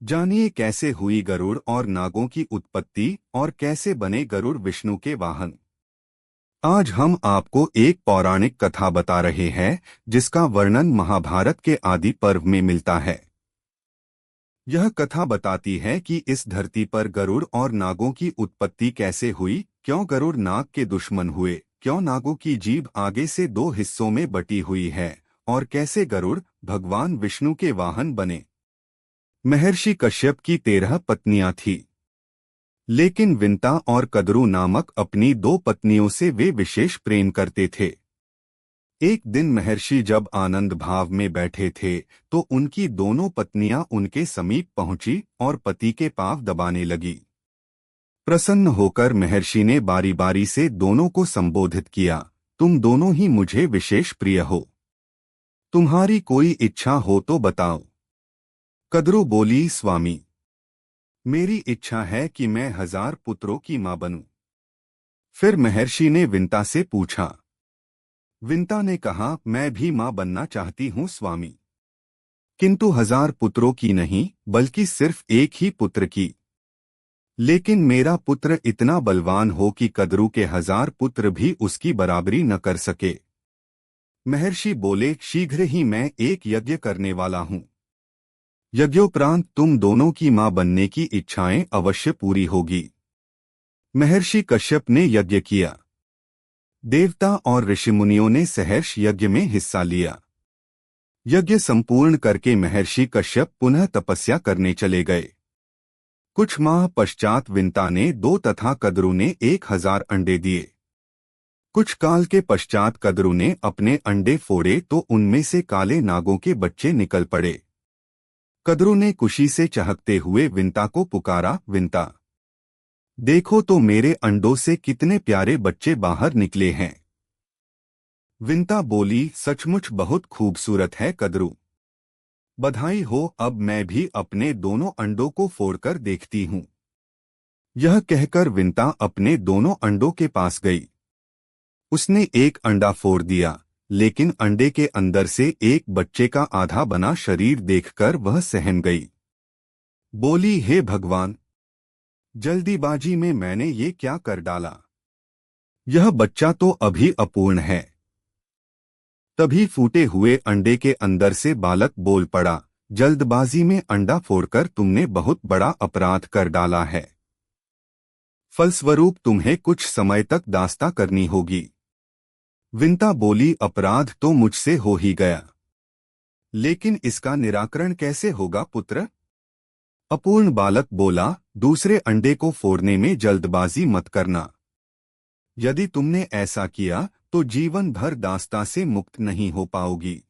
जानिए कैसे हुई गरुड़ और नागों की उत्पत्ति और कैसे बने गरुड़ विष्णु के वाहन। आज हम आपको एक पौराणिक कथा बता रहे हैं जिसका वर्णन महाभारत के आदि पर्व में मिलता है। यह कथा बताती है कि इस धरती पर गरुड़ और नागों की उत्पत्ति कैसे हुई, क्यों गरुड़ नाग के दुश्मन हुए, क्यों नागों की जीभ आगे से दो हिस्सों में बटी हुई है और कैसे गरुड़ भगवान विष्णु के वाहन बने। महर्षि कश्यप की 13 पत्नियां थीं, लेकिन विंता और कद्रू नामक अपनी 2 पत्नियों से वे विशेष प्रेम करते थे। एक दिन महर्षि जब आनंद भाव में बैठे थे तो उनकी दोनों पत्नियां उनके समीप पहुंची और पति के पांव दबाने लगी। प्रसन्न होकर महर्षि ने बारी बारी से दोनों को संबोधित किया, तुम दोनों ही मुझे विशेष प्रिय हो, तुम्हारी कोई इच्छा हो तो बताओ। कद्रू बोली, स्वामी, मेरी इच्छा है कि मैं 1000 पुत्रों की मां बनूं। फिर महर्षि ने विंता से पूछा। विंता ने कहा, मैं भी मां बनना चाहती हूं स्वामी, किंतु 1000 पुत्रों की नहीं बल्कि सिर्फ एक ही पुत्र की। लेकिन मेरा पुत्र इतना बलवान हो कि कद्रू के 1000 पुत्र भी उसकी बराबरी न कर सके। महर्षि बोले, शीघ्र ही मैं एक यज्ञ करने वाला हूं। यज्ञोपरांत तुम दोनों की मां बनने की इच्छाएं अवश्य पूरी होगी। महर्षि कश्यप ने यज्ञ किया। देवता और ऋषिमुनियों ने सहर्ष यज्ञ में हिस्सा लिया। यज्ञ संपूर्ण करके महर्षि कश्यप पुनः तपस्या करने चले गए। कुछ माह पश्चात विंता ने 2 तथा कद्रू ने 1000 अंडे दिए। कुछ काल के पश्चात कद्रू ने अपने अंडे फोड़े तो उनमें से काले नागों के बच्चे निकल पड़े। कद्रू ने खुशी से चहकते हुए विंता को पुकारा, विंता, देखो तो मेरे अंडों से कितने प्यारे बच्चे बाहर निकले हैं। विंता बोली, सचमुच बहुत खूबसूरत है कद्रू, बधाई हो, अब मैं भी अपने दोनों अंडों को फोड़कर देखती हूँ। यह कहकर विंता अपने दोनों अंडों के पास गई। उसने एक अंडा फोड़ दिया, लेकिन अंडे के अंदर से एक बच्चे का आधा बना शरीर देखकर वह सहम गई। बोली, हे भगवान, जल्दीबाजी में मैंने ये क्या कर डाला, यह बच्चा तो अभी अपूर्ण है। तभी फूटे हुए अंडे के अंदर से बालक बोल पड़ा, जल्दबाजी में अंडा फोड़कर तुमने बहुत बड़ा अपराध कर डाला है। फलस्वरूप तुम्हें कुछ समय तक दास्ता करनी होगी। विंता बोली, अपराध तो मुझसे हो ही गया, लेकिन इसका निराकरण कैसे होगा पुत्र? अपूर्ण बालक बोला, दूसरे अंडे को फोड़ने में जल्दबाजी मत करना। यदि तुमने ऐसा किया तो जीवन भर दास्ता से मुक्त नहीं हो पाओगी,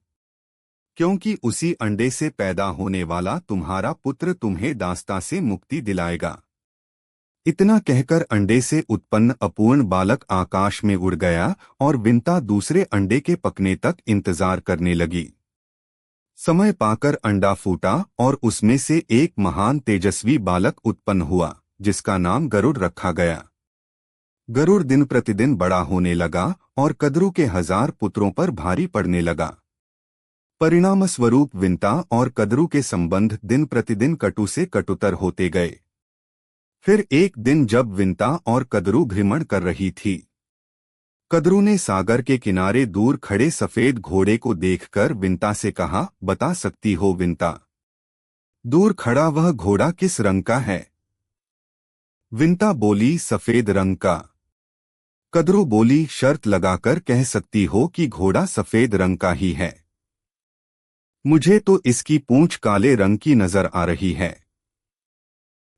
क्योंकि उसी अंडे से पैदा होने वाला तुम्हारा पुत्र तुम्हें दास्ता से मुक्ति दिलाएगा। इतना कहकर अंडे से उत्पन्न अपूर्ण बालक आकाश में उड़ गया और विंता दूसरे अंडे के पकने तक इंतजार करने लगी। समय पाकर अंडा फूटा और उसमें से एक महान तेजस्वी बालक उत्पन्न हुआ, जिसका नाम गरुड़ रखा गया। गरुड़ दिन प्रतिदिन बड़ा होने लगा और कद्रू के 1000 पुत्रों पर भारी पड़ने लगा। परिणामस्वरूप विंता और कद्रू के संबंध दिन प्रतिदिन कटु से कटुतर होते गए। फिर एक दिन जब विंता और कद्रू भ्रमण कर रही थी, कद्रू ने सागर के किनारे दूर खड़े सफेद घोड़े को देखकर विंता से कहा, बता सकती हो विंता, दूर खड़ा वह घोड़ा किस रंग का है? विंता बोली, सफेद रंग का। कद्रू बोली, शर्त लगाकर कह सकती हो कि घोड़ा सफेद रंग का ही है, मुझे तो इसकी पूंछ काले रंग की नजर आ रही है।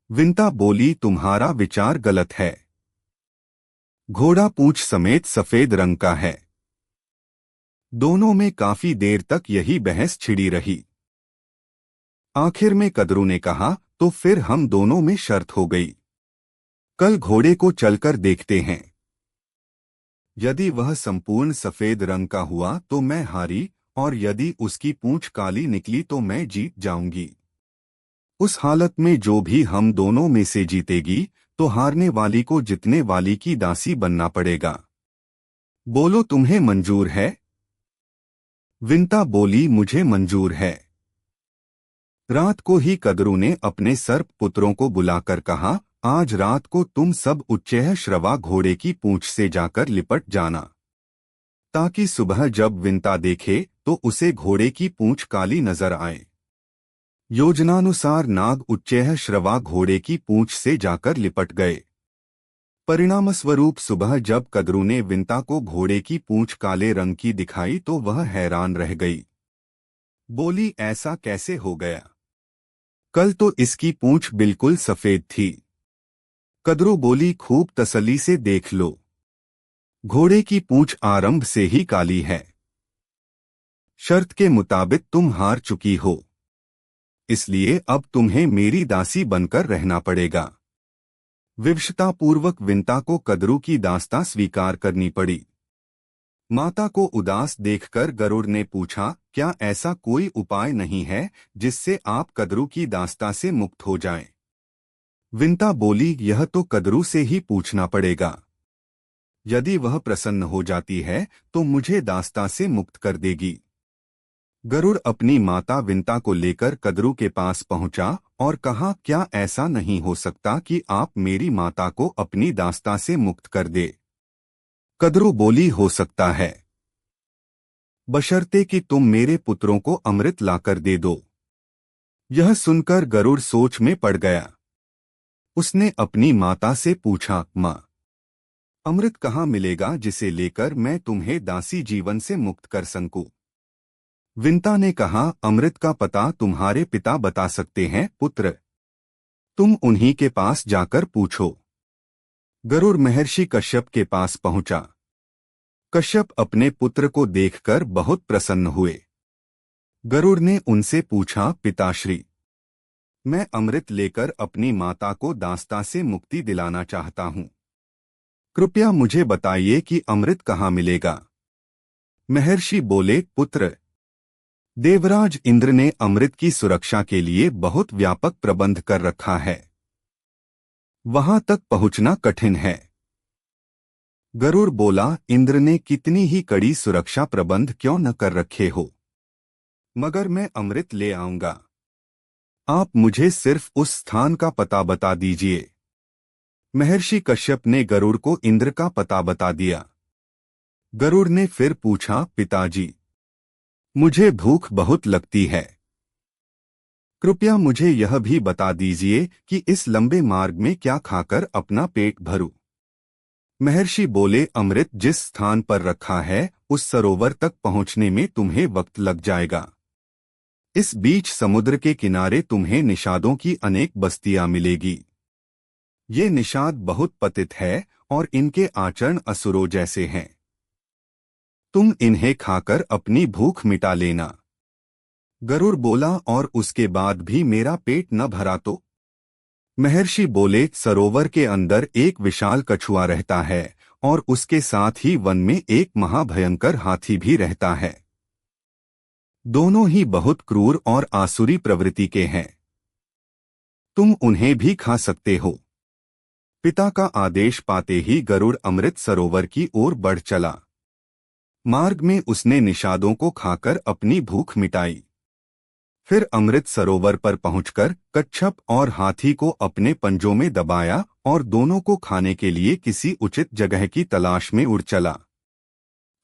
विंता बोली, तुम्हारा विचार गलत है, घोड़ा पूंछ समेत सफेद रंग का है। दोनों में काफी देर तक यही बहस छिड़ी रही। आखिर में कद्रू ने कहा, तो फिर हम दोनों में शर्त हो गई, कल घोड़े को चलकर देखते हैं। यदि वह संपूर्ण सफेद रंग का हुआ तो मैं हारी, और यदि उसकी पूंछ काली निकली तो मैं जीत जाऊंगी। उस हालत में जो भी हम दोनों में से जीतेगी तो हारने वाली को जितने वाली की दासी बनना पड़ेगा। बोलो, तुम्हें मंजूर है? विंता बोली, मुझे मंजूर है। रात को ही कद्रू ने अपने सर्प पुत्रों को बुलाकर कहा, आज रात को तुम सब उच्चैः श्रवा घोड़े की पूंछ से जाकर लिपट जाना, ताकि सुबह जब विंता देखे तो उसे घोड़े की पूंछ काली नजर आए। योजनानुसार नाग उच्चैः श्रवा घोड़े की पूंछ से जाकर लिपट गए। परिणामस्वरूप सुबह जब कद्रू ने विंता को घोड़े की पूंछ काले रंग की दिखाई तो वह हैरान रह गई। बोली, ऐसा कैसे हो गया? कल तो इसकी पूंछ बिल्कुल सफेद थी। कद्रू बोली, खूब तसल्ली से देख लो, घोड़े की पूंछ आरंभ से ही काली है। शर्त के मुताबिक तुम हार चुकी हो, इसलिए अब तुम्हें मेरी दासी बनकर रहना पड़ेगा। विवशतापूर्वक विंता को कद्रू की दास्तां स्वीकार करनी पड़ी। माता को उदास देखकर गरुड़ ने पूछा, क्या ऐसा कोई उपाय नहीं है जिससे आप कद्रू की दास्तां से मुक्त हो जाएं? विंता बोली, यह तो कद्रू से ही पूछना पड़ेगा। यदि वह प्रसन्न हो जाती है तो मुझे दास्तां से मुक्त कर देगी। गरुड़ अपनी माता विंता को लेकर कद्रू के पास पहुंचा और कहा, क्या ऐसा नहीं हो सकता कि आप मेरी माता को अपनी दास्तां से मुक्त कर दे? कद्रू बोली, हो सकता है, बशर्ते कि तुम मेरे पुत्रों को अमृत लाकर दे दो। यह सुनकर गरुड़ सोच में पड़ गया। उसने अपनी माता से पूछा, माँ, अमृत कहाँ मिलेगा जिसे लेकर मैं तुम्हें दासी जीवन से मुक्त कर सकूं? विंता ने कहा, अमृत का पता तुम्हारे पिता बता सकते हैं पुत्र, तुम उन्हीं के पास जाकर पूछो। गरुड़ महर्षि कश्यप के पास पहुंचा। कश्यप अपने पुत्र को देखकर बहुत प्रसन्न हुए। गरुड़ ने उनसे पूछा, पिताश्री, मैं अमृत लेकर अपनी माता को दास्तां से मुक्ति दिलाना चाहता हूँ। कृपया मुझे बताइए कि अमृत कहाँ मिलेगा। महर्षि बोले, पुत्र, देवराज इंद्र ने अमृत की सुरक्षा के लिए बहुत व्यापक प्रबंध कर रखा है, वहां तक पहुंचना कठिन है। गरुड़ बोला, इंद्र ने कितनी ही कड़ी सुरक्षा प्रबंध क्यों न कर रखे हो, मगर मैं अमृत ले आऊंगा। आप मुझे सिर्फ उस स्थान का पता बता दीजिए। महर्षि कश्यप ने गरुड़ को इंद्र का पता बता दिया। गरुड़ ने फिर पूछा, पिताजी, मुझे भूख बहुत लगती है, कृपया मुझे यह भी बता दीजिए कि इस लंबे मार्ग में क्या खाकर अपना पेट भरूं। महर्षि बोले, अमृत जिस स्थान पर रखा है उस सरोवर तक पहुंचने में तुम्हें वक्त लग जाएगा। इस बीच समुद्र के किनारे तुम्हें निषादों की अनेक बस्तियां मिलेगी। ये निषाद बहुत पतित है और इनके आचरण असुरों जैसे हैं। तुम इन्हें खाकर अपनी भूख मिटा लेना। गरुड़ बोला, और उसके बाद भी मेरा पेट न भरा तो? महर्षि बोले, सरोवर के अंदर एक विशाल कछुआ रहता है और उसके साथ ही वन में एक महाभयंकर हाथी भी रहता है। दोनों ही बहुत क्रूर और आसुरी प्रवृत्ति के हैं। तुम उन्हें भी खा सकते हो। पिता का आदेश पाते ही गरुड़ अमृत सरोवर की ओर बढ़ चला। मार्ग में उसने निषादों को खाकर अपनी भूख मिटाई। फिर अमृत सरोवर पर पहुंचकर कच्छप और हाथी को अपने पंजों में दबाया और दोनों को खाने के लिए किसी उचित जगह की तलाश में उड़ चला।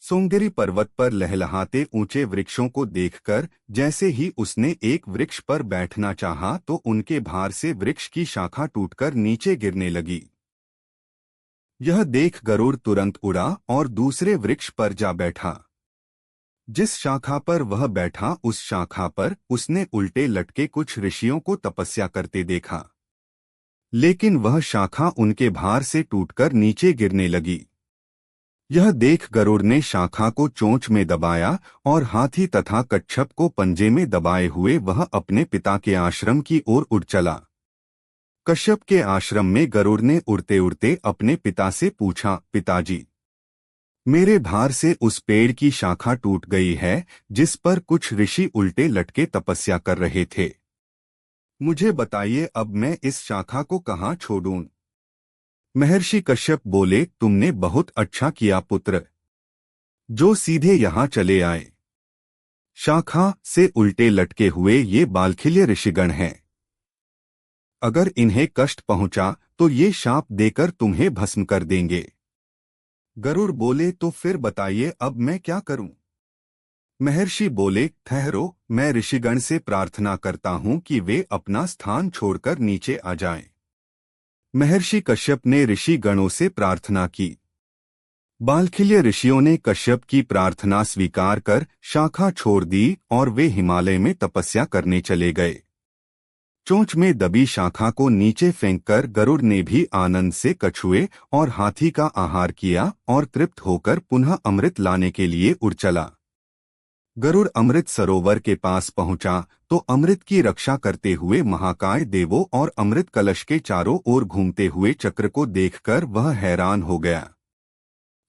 सुंदरी पर्वत पर लहलहाते ऊंचे वृक्षों को देखकर जैसे ही उसने एक वृक्ष पर बैठना चाहा तो उनके भार से वृक्ष की शाखा टूटकर नीचे गिरने लगी। यह देख गरुड़ तुरंत उड़ा और दूसरे वृक्ष पर जा बैठा। जिस शाखा पर वह बैठा उस शाखा पर उसने उल्टे लटके कुछ ऋषियों को तपस्या करते देखा, लेकिन वह शाखा उनके भार से टूटकर नीचे गिरने लगी। यह देख गरुड़ ने शाखा को चोंच में दबाया और हाथी तथा कच्छप को पंजे में दबाए हुए वह अपने पिता के आश्रम की ओर उड़ चला। कश्यप के आश्रम में गरुड़ ने उड़ते उड़ते अपने पिता से पूछा, पिताजी, मेरे भार से उस पेड़ की शाखा टूट गई है जिस पर कुछ ऋषि उल्टे लटके तपस्या कर रहे थे। मुझे बताइए अब मैं इस शाखा को कहाँ छोड़ूं? महर्षि कश्यप बोले, तुमने बहुत अच्छा किया पुत्र, जो सीधे यहाँ चले आए। शाखा से उल्टे लटके हुए ये बालखिल्य ऋषिगण हैं। अगर इन्हें कष्ट पहुंचा तो ये शाप देकर तुम्हें भस्म कर देंगे। गरुड़ बोले, तो फिर बताइए अब मैं क्या करूं? महर्षि बोले, ठहरो, मैं ऋषिगण से प्रार्थना करता हूं कि वे अपना स्थान छोड़कर नीचे आ जाएं। महर्षि कश्यप ने ऋषि गणों से प्रार्थना की। बालखिल्य ऋषियों ने कश्यप की प्रार्थना स्वीकार कर शाखा छोड़ दी और वे हिमालय में तपस्या करने चले गए। चोंच में दबी शाखा को नीचे फेंककर गरुड़ ने भी आनंद से कछुए और हाथी का आहार किया और तृप्त होकर पुनः अमृत लाने के लिए उड़ चला। गरुड़ अमृत सरोवर के पास पहुंचा तो अमृत की रक्षा करते हुए महाकाय देवों और अमृत कलश के चारों ओर घूमते हुए चक्र को देखकर वह हैरान हो गया।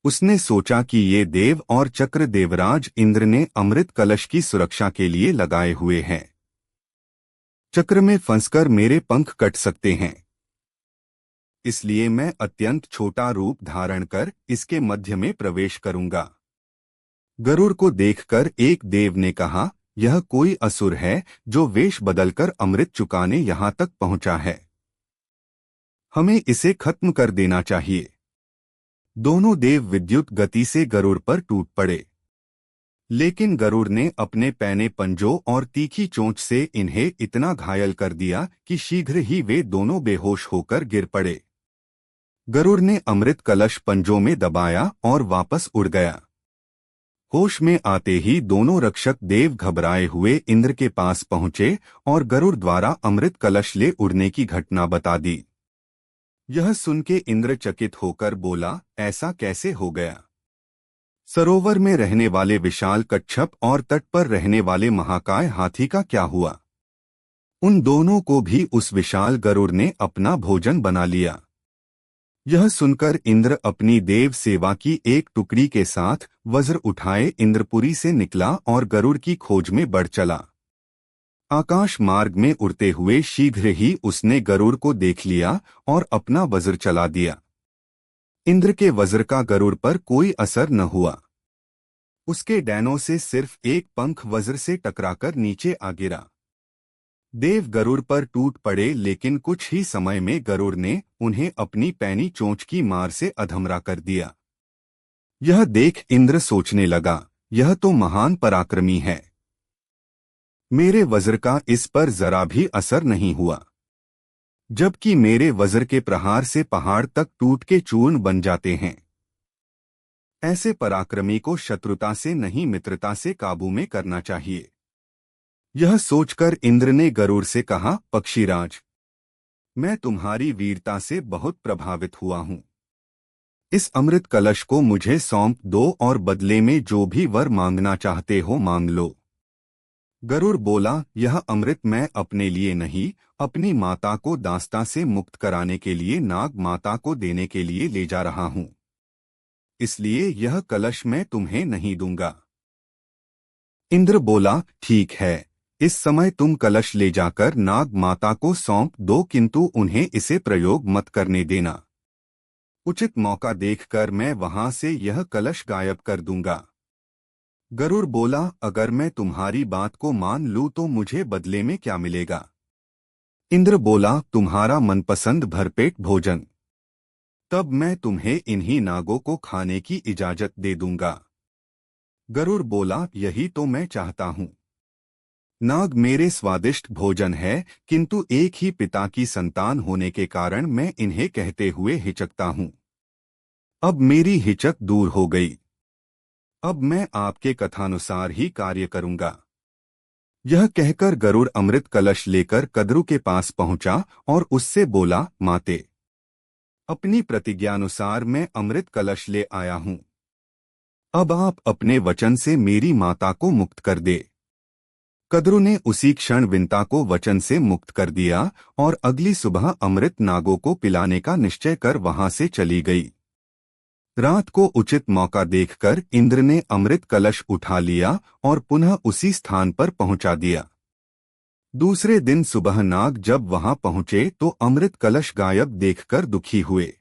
उसने सोचा कि ये देव और चक्र देवराज इंद्र ने अमृत कलश की सुरक्षा के लिए लगाए हुए हैं। चक्र में फंसकर मेरे पंख कट सकते हैं, इसलिए मैं अत्यंत छोटा रूप धारण कर इसके मध्य में प्रवेश करूंगा। गरुड़ को देखकर एक देव ने कहा, यह कोई असुर है जो वेश बदलकर अमृत चुकाने यहां तक पहुंचा है। हमें इसे खत्म कर देना चाहिए। दोनों देव विद्युत गति से गरुड़ पर टूट पड़े, लेकिन गरुड़ ने अपने पैने पंजों और तीखी चोंच से इन्हें इतना घायल कर दिया कि शीघ्र ही वे दोनों बेहोश होकर गिर पड़े। गरुड़ ने अमृत कलश पंजों में दबाया और वापस उड़ गया। होश में आते ही दोनों रक्षक देव घबराए हुए इंद्र के पास पहुंचे और गरुड़ द्वारा अमृत कलश ले उड़ने की घटना बता दी। यह सुन के इंद्र चकित होकर बोला, ऐसा कैसे हो गया? सरोवर में रहने वाले विशाल कच्छप और तट पर रहने वाले महाकाय हाथी का क्या हुआ? उन दोनों को भी उस विशाल गरुड़ ने अपना भोजन बना लिया। यह सुनकर इंद्र अपनी देव सेवा की एक टुकड़ी के साथ वज्र उठाए इंद्रपुरी से निकला और गरुड़ की खोज में बढ़ चला। आकाश मार्ग में उड़ते हुए शीघ्र ही उसने गरुड़ को देख लिया और अपना वज्र चला दिया। इंद्र के वज्र का गरुड़ पर कोई असर न हुआ। उसके डैनों से सिर्फ एक पंख वज्र से टकराकर नीचे आ गिरा। देव गरुड़ पर टूट पड़े, लेकिन कुछ ही समय में गरुड़ ने उन्हें अपनी पैनी चोंच की मार से अधमरा कर दिया। यह देख इंद्र सोचने लगा, यह तो महान पराक्रमी है। मेरे वज्र का इस पर जरा भी असर नहीं हुआ, जबकि मेरे वज्र के प्रहार से पहाड़ तक टूट के चूर्ण बन जाते हैं। ऐसे पराक्रमी को शत्रुता से नहीं मित्रता से काबू में करना चाहिए। यह सोचकर इंद्र ने गरुड़ से कहा, पक्षीराज, मैं तुम्हारी वीरता से बहुत प्रभावित हुआ हूं। इस अमृत कलश को मुझे सौंप दो और बदले में जो भी वर मांगना चाहते हो मांग लो। गरुड़ बोला, यह अमृत मैं अपने लिए नहीं, अपनी माता को दास्ता से मुक्त कराने के लिए नाग माता को देने के लिए ले जा रहा हूं, इसलिए यह कलश मैं तुम्हें नहीं दूंगा। इंद्र बोला, ठीक है, इस समय तुम कलश ले जाकर नाग माता को सौंप दो, किंतु उन्हें इसे प्रयोग मत करने देना। उचित मौका देखकर मैं वहां से यह कलश गायब कर दूंगा। गरुड़ बोला, अगर मैं तुम्हारी बात को मान लूं तो मुझे बदले में क्या मिलेगा? इंद्र बोला, तुम्हारा मनपसंद भरपेट भोजन। तब मैं तुम्हें इन्हीं नागों को खाने की इजाजत दे दूंगा। गरुड़ बोला, यही तो मैं चाहता हूं। नाग मेरे स्वादिष्ट भोजन है, किंतु एक ही पिता की संतान होने के कारण मैं इन्हें कहते हुए हिचकता हूं। अब मेरी हिचक दूर हो गई। अब मैं आपके कथानुसार ही कार्य करूंगा। यह कहकर गरुड़ अमृत कलश लेकर कद्रु के पास पहुंचा और उससे बोला, माते, अपनी प्रतिज्ञानुसार मैं अमृत कलश ले आया हूं। अब आप अपने वचन से मेरी माता को मुक्त कर दे। कद्रु ने उसी क्षण विंता को वचन से मुक्त कर दिया और अगली सुबह अमृत नागों को पिलाने का निश्चय कर वहां से चली गई। रात को उचित मौका देखकर इंद्र ने अमृत कलश उठा लिया और पुनः उसी स्थान पर पहुंचा दिया। दूसरे दिन सुबह नाग जब वहां पहुंचे तो अमृत कलश गायब देखकर दुखी हुए।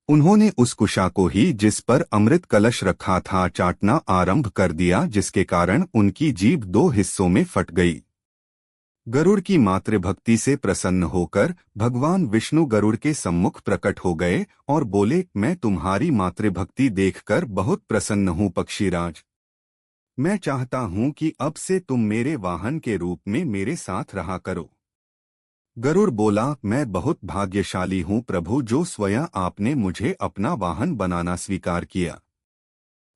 उन्होंने उस कुशा को ही जिस पर अमृत कलश रखा था चाटना आरंभ कर दिया, जिसके कारण उनकी जीभ दो हिस्सों में फट गई। गरुड़ की मातृभक्ति से प्रसन्न होकर भगवान विष्णु गरुड़ के सम्मुख प्रकट हो गए और बोले, मैं तुम्हारी मातृभक्ति देखकर बहुत प्रसन्न हूँ पक्षीराज। मैं चाहता हूँ कि अब से तुम मेरे वाहन के रूप में मेरे साथ रहा करो। गरुड़ बोला, मैं बहुत भाग्यशाली हूँ प्रभु, जो स्वयं आपने मुझे अपना वाहन बनाना स्वीकार किया।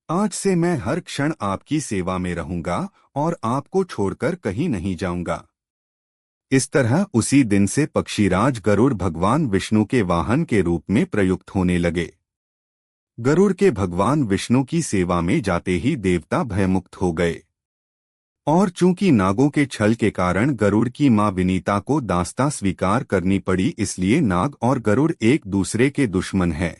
आज से मैं हर क्षण आपकी सेवा में रहूंगा और आपको छोड़कर कहीं नहीं जाऊंगा। इस तरह उसी दिन से पक्षीराज गरुड़ भगवान विष्णु के वाहन के रूप में प्रयुक्त होने लगे। गरुड़ के भगवान विष्णु की सेवा में जाते ही देवता भयमुक्त हो गए। और चूंकि नागों के छल के कारण गरुड़ की मां विनीता को दास्तां स्वीकार करनी पड़ी, इसलिए नाग और गरुड़ एक दूसरे के दुश्मन हैं।